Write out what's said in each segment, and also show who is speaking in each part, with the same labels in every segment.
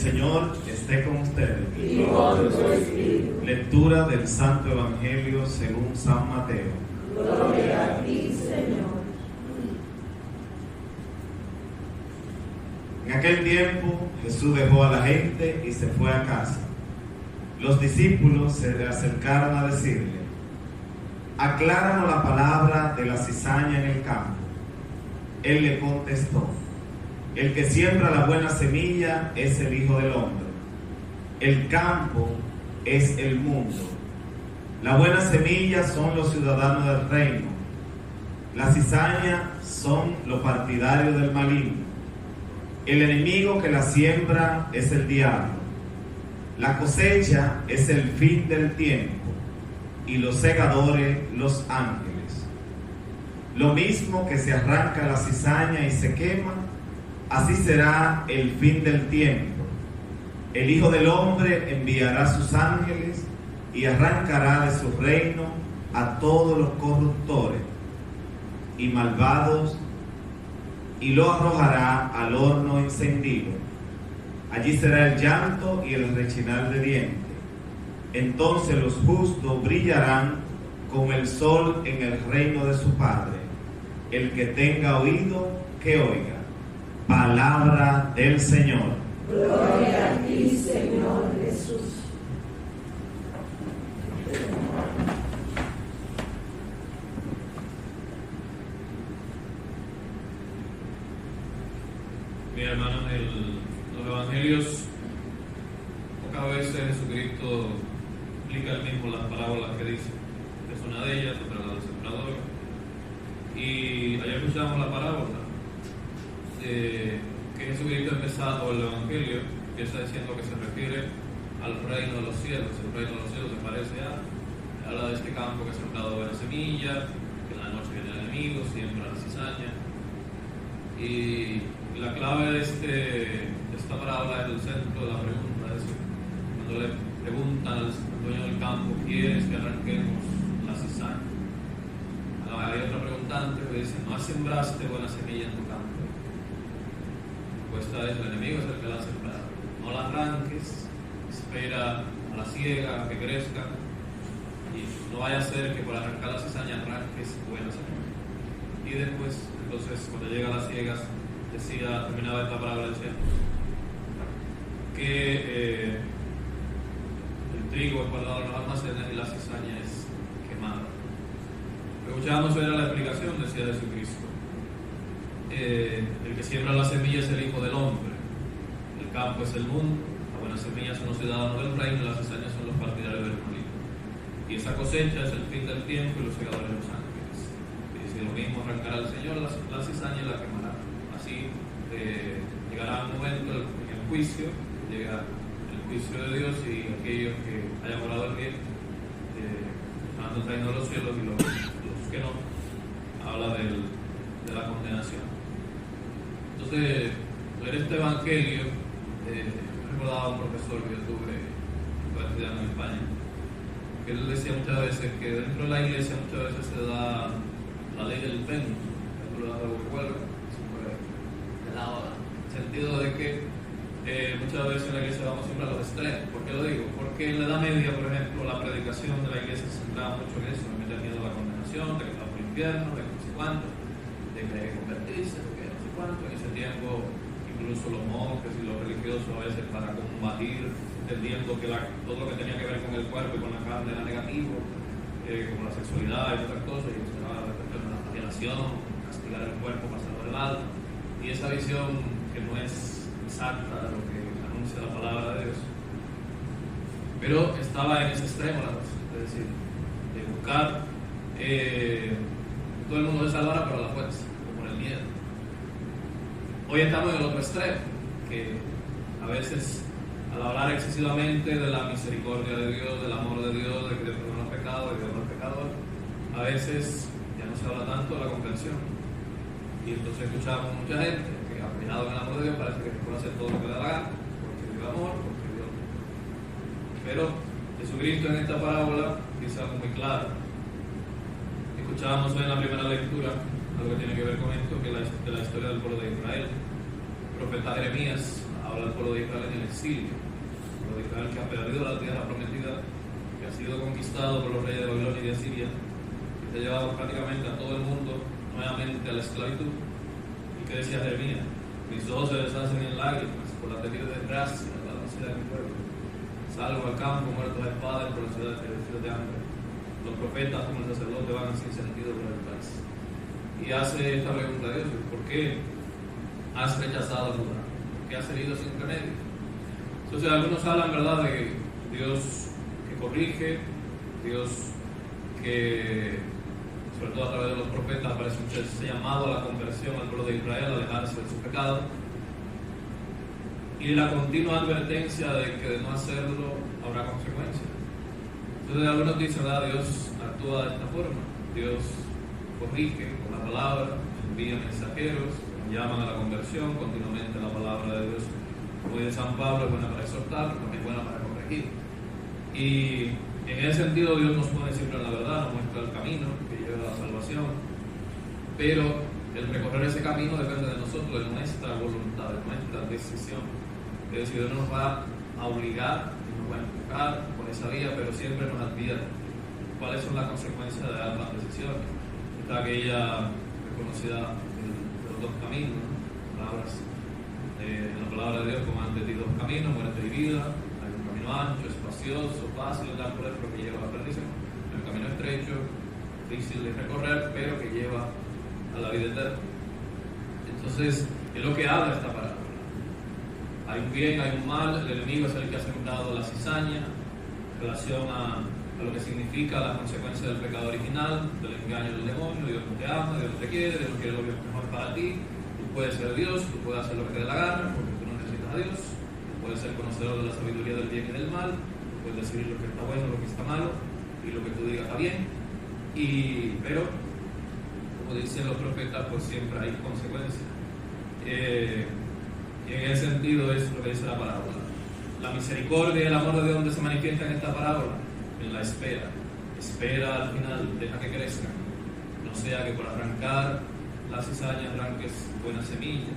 Speaker 1: Señor esté con ustedes.
Speaker 2: Y con tu espíritu.
Speaker 1: Lectura del Santo Evangelio según San Mateo.
Speaker 2: Gloria a ti, Señor.
Speaker 1: En aquel tiempo Jesús dejó a la gente y se fue a casa. Los discípulos se le acercaron a decirle: acláranos la palabra de la cizaña en el campo. Él le contestó: el que siembra la buena semilla es el Hijo del Hombre. El campo es el mundo. La buena semilla son los ciudadanos del reino. La cizaña son los partidarios del maligno. El enemigo que la siembra es el diablo. La cosecha es el fin del tiempo y los segadores los ángeles. Lo mismo que se arranca la cizaña y se quema, así será el fin del tiempo. El Hijo del Hombre enviará sus ángeles y arrancará de su reino a todos los corruptores y malvados y lo arrojará al horno encendido. Allí será el llanto y el rechinar de dientes. Entonces los justos brillarán como el sol en el reino de su Padre. El que tenga oído, que oiga. Palabra del Señor.
Speaker 2: Gloria a ti, Señor Jesús.
Speaker 3: Bien, hermanos, los evangelios, pocas veces Jesucristo explica él mismo las parábolas que dice. Es una de ellas, otra la del sembrador. Y ayer escuchamos la parábola que Jesucristo, empezando el evangelio, empieza diciendo que se refiere al reino de los cielos. El reino de los cielos se parece habla de este campo que ha sembrado buena semilla, que en la noche viene el enemigo, siembra la cizaña. Y la clave de esta parábola es el centro de la pregunta. Es decir, cuando le preguntan al dueño del campo: ¿quieres que arranquemos la cizaña? Hay otra preguntante que dice: ¿no sembraste buena semilla en tu campo? La respuesta es: el enemigo es el que la ha sembrado. No la arranques, espera a la siega a que crezca, y no vaya a ser que por arrancar la cizaña arranques buena semilla. Y después, entonces, cuando llega a las ciegas, terminaba esta parábola diciendo que el trigo es guardado en los almacenes y la cizaña es quemada. Lo que escuchábamos era la explicación, decía Jesucristo. El que siembra la semilla es el Hijo del Hombre. El campo es el mundo. La buena semilla son los ciudadanos del reino y las cizañas son los partidarios del maligno. Y esa cosecha es el fin del tiempo y los segadores de los ángeles. Y dice: lo mismo arrancará el Señor la cizaña y la quemará. Así llegará un momento en el juicio, llega el juicio de Dios, y aquellos que hayan orado el bien van al reino de los cielos, y los que no, habla de la condenación. Entonces, leer este evangelio, recordaba a un profesor que yo tuve estudiando en España, que él decía muchas veces que dentro de la iglesia muchas veces se da la ley del péndulo, dentro de la revuelta, en el sentido de que muchas veces en la iglesia vamos siempre a los extremos. ¿Por qué lo digo? Porque en la Edad Media, por ejemplo, la predicación de la iglesia se centraba mucho en eso, en meter miedo a la condenación, de que está por el infierno, de que no sé cuánto, de que hay que convertirse, de que no sé cuánto. En ese tiempo, incluso los monjes y los religiosos, a veces para combatir, entendiendo que todo lo que tenía que ver con el cuerpo y con la carne era negativo, como la sexualidad y otras cosas, y se va a referir a la flagelación, castigar el cuerpo, pasarlo del alto. Y esa visión que no es exacta de lo que anuncia la palabra de Dios, pero estaba en ese extremo la cosa, es decir, de buscar todo el mundo se salvara, pero a la fuerza, por el miedo. Hoy estamos en el otro extremo, que a veces, al hablar excesivamente de la misericordia de Dios, del amor de Dios, de que Dios perdona los pecados, de que Dios no es pecador, a veces ya no se habla tanto de la comprensión. Y entonces escuchamos mucha gente que, apenado en el amor de Dios, parece que puede hacer todo lo que le da la gana, porque Dios es amor, porque Dios. Pero Jesucristo en esta parábola dice algo muy claro. Escuchábamos en la primera lectura algo que tiene que ver con esto, que es de la historia del pueblo de Israel. El profeta Jeremías habla del pueblo de Israel en el exilio, el pueblo de Israel que ha perdido la tierra prometida, que ha sido conquistado por los reyes de Babilonia y de Asiria, que se ha llevado prácticamente a todo el mundo nuevamente a la esclavitud. ¿Y qué decía Jeremías? Mis ojos se deshacen en lágrimas por la tenida desgracia, la necesidad de mi pueblo. Salgo al campo muertos de espada por la ciudad de hambre. Los profetas como el sacerdote van sin sentido por el país. Y hace esta pregunta a Dios: ¿por qué has rechazado a Judá? ¿Por qué has herido sin remedio? Entonces algunos hablan, ¿verdad?, de Dios que corrige, Dios que, sobre todo a través de los profetas, aparece ese llamado a la conversión al pueblo de Israel, a alejarse de su pecado, y la continua advertencia de que de no hacerlo habrá consecuencias. Entonces algunos dicen, ¿verdad?, Dios actúa de esta forma. Dios corrige con la palabra, envía mensajeros, llaman a la conversión. Continuamente la palabra de Dios, como dice San Pablo, es buena para exhortar, pero también buena para corregir. Y en ese sentido Dios nos pone siempre en la verdad, nos muestra el camino que lleva a la salvación, pero el recorrer ese camino depende de nosotros, de nuestra voluntad, de nuestra decisión. Es decir, Dios no nos va a obligar, nos va a empujar por esa vía, pero siempre nos advierte cuáles son las consecuencias de dar las decisiones. Está aquella reconocida de los dos caminos, ¿no? Palabras en la palabra de Dios, como ante ti dos caminos, muerte y vida. Hay un camino ancho, espacioso, fácil de dar por él, pero que lleva a la perdición. Hay un camino estrecho, difícil de recorrer, pero que lleva a la vida eterna. Entonces, es lo que habla esta parábola. Hay un bien, hay un mal, el enemigo es el que ha sembrado la cizaña en relación a lo que significa la consecuencia del pecado original, del engaño del demonio. Dios no te ama, Dios no te quiere, Dios no quiere lo mejor para ti. Tú puedes ser Dios, tú puedes hacer lo que te dé la gana, porque tú no necesitas a Dios. Tú puedes ser conocedor de la sabiduría del bien y del mal, tú puedes decir lo que está bueno, lo que está malo, y lo que tú digas está bien. Pero, como dicen los profetas, pues siempre hay consecuencias. Y en ese sentido es lo que dice la parábola. La misericordia y el amor de Dios, donde se manifiesta en esta parábola, en la espera. Espera al final, deja que crezcan. No sea que por arrancar la cizaña arranques buena semilla.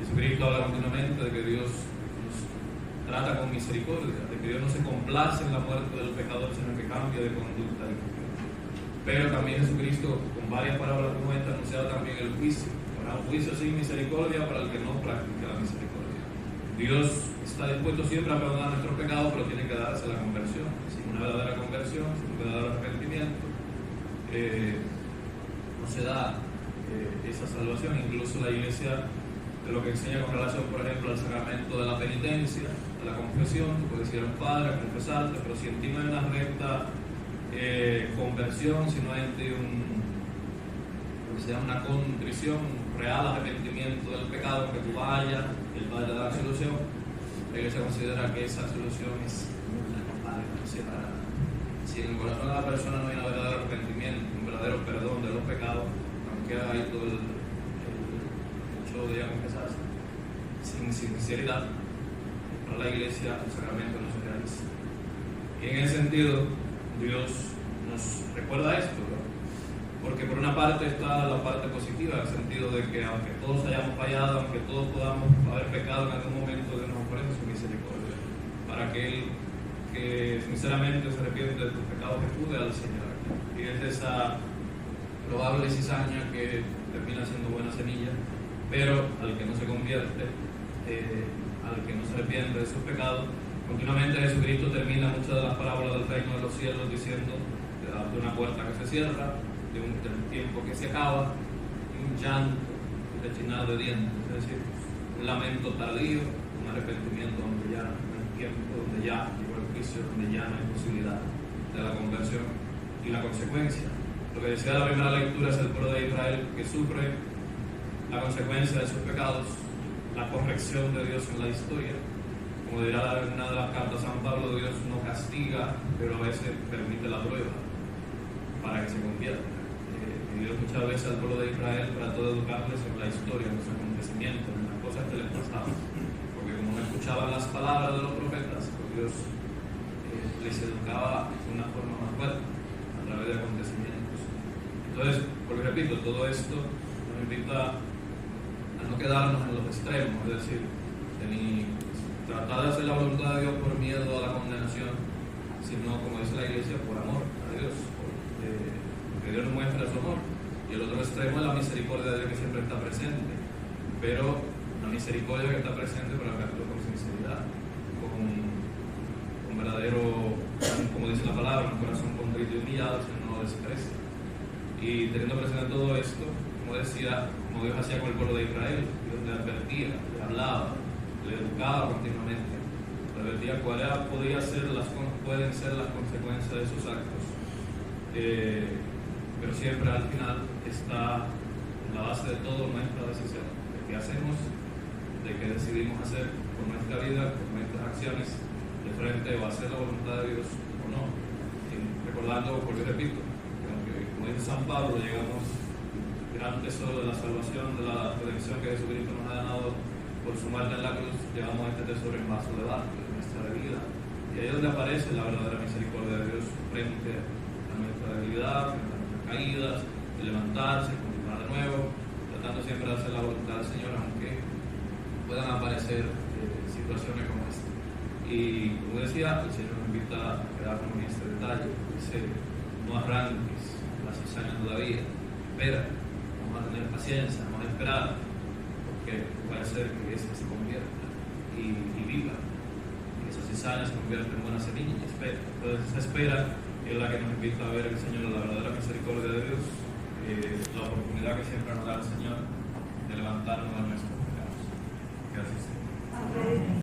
Speaker 3: Jesucristo habla continuamente de que Dios nos trata con misericordia, de que Dios no se complace en la muerte del pecador, sino que cambia de conducta. Pero también Jesucristo, con varias parábolas como esta, anunciaba también el juicio. Habrá un juicio sin misericordia para el que no practique la misericordia. Dios está dispuesto siempre a perdonar nuestros pecados, pero tiene que darse la conversión. Sin una verdadera conversión, sin un verdadero arrepentimiento, no se da esa salvación. Incluso la Iglesia, de lo que enseña con relación, por ejemplo, al sacramento de la penitencia, de la confesión, tú puedes ir al Padre a confesarte, pero si en ti no hay una recta conversión, si no hay en ti una contrición, un real arrepentimiento del pecado, que tú vayas, el Padre te da la solución, la Iglesia considera que esa solución es una para si en el corazón de la persona no hay un verdadero arrepentimiento, un verdadero perdón de los pecados, aunque hay todo el show de confesarse, sin sinceridad, para la Iglesia el sacramento no se realiza. Y en ese sentido, Dios nos recuerda esto, ¿no? Porque por una parte está la parte positiva, en el sentido de que aunque todos hayamos fallado, aunque todos podamos haber pecado en algún momento, Dios nos ofrece su misericordia para aquel que sinceramente se arrepiente de tus pecados, que acude al Señor. Y es esa probable cizaña que termina siendo buena semilla, pero al que no se convierte, al que no se arrepiente de sus pecados, continuamente Jesucristo termina muchas de las parábolas del reino de los cielos diciendo de una puerta que se cierra, de un tiempo que se acaba, y un llanto, un rechinar de dientes, es decir, un lamento tardío, un arrepentimiento donde ya no hay tiempo, donde ya llegó el juicio, donde ya no hay posibilidad de la conversión y la consecuencia. Lo que decía la primera lectura es el pueblo de Israel que sufre la consecuencia de sus pecados, la corrección de Dios en la historia. Como dirá en una de las cartas San Pablo, Dios no castiga, pero a veces permite la prueba para que se convierta. Y Dios muchas veces al pueblo de Israel trató de educarles en la historia, en los acontecimientos, en las cosas que les pasaban. Porque como no escuchaban las palabras de los profetas, pues Dios les educaba de una forma más fuerte, a través de acontecimientos. Entonces, porque repito, todo esto nos invita a no quedarnos en los extremos, es decir, tratar de hacer la voluntad de Dios por miedo a la condenación, sino, como dice la iglesia, por amor a Dios, porque Dios nos muestra su amor. Y el otro extremo es la misericordia de Dios que siempre está presente, pero la misericordia que está presente, pero hacerlo con sinceridad, con verdadero, como dice la palabra, un corazón contrito y humillado, el Señor no lo desprecia. Y teniendo presente todo esto, como decía, como Dios hacía con el pueblo de Israel, Dios le advertía, le hablaba, le educaba continuamente, le advertía cuáles pueden ser las consecuencias de sus actos. Pero siempre al final está en la base de todo nuestra decisión, de qué hacemos, de qué decidimos hacer con nuestra vida, con nuestras acciones, de frente o hacer la voluntad de Dios o no. Y recordando, porque repito, que como dice San Pablo, llegamos al gran tesoro de la salvación, de la redención que Jesucristo nos ha ganado por su muerte en la cruz, llevamos este tesoro en vaso de barro, de nuestra vida. Y ahí es donde aparece la verdadera misericordia de Dios frente a nuestra debilidad, frente a nuestras caídas, de levantarse, continuar de nuevo, tratando siempre de hacer la voluntad del Señor, aunque puedan aparecer situaciones como esta. Y como decía, el Señor nos invita a quedarnos en este detalle. Dice, no arranques la cizaña todavía, espera, vamos a tener paciencia, vamos a esperar, porque puede ser que esta se convierta y viva, que esa cizaña se convierta en buena semilla y espera. Entonces esa espera es la que nos invita a ver el Señor, la verdadera misericordia de Dios, la oportunidad que siempre nos da el Señor de levantarnos de nuestros pecados. Gracias.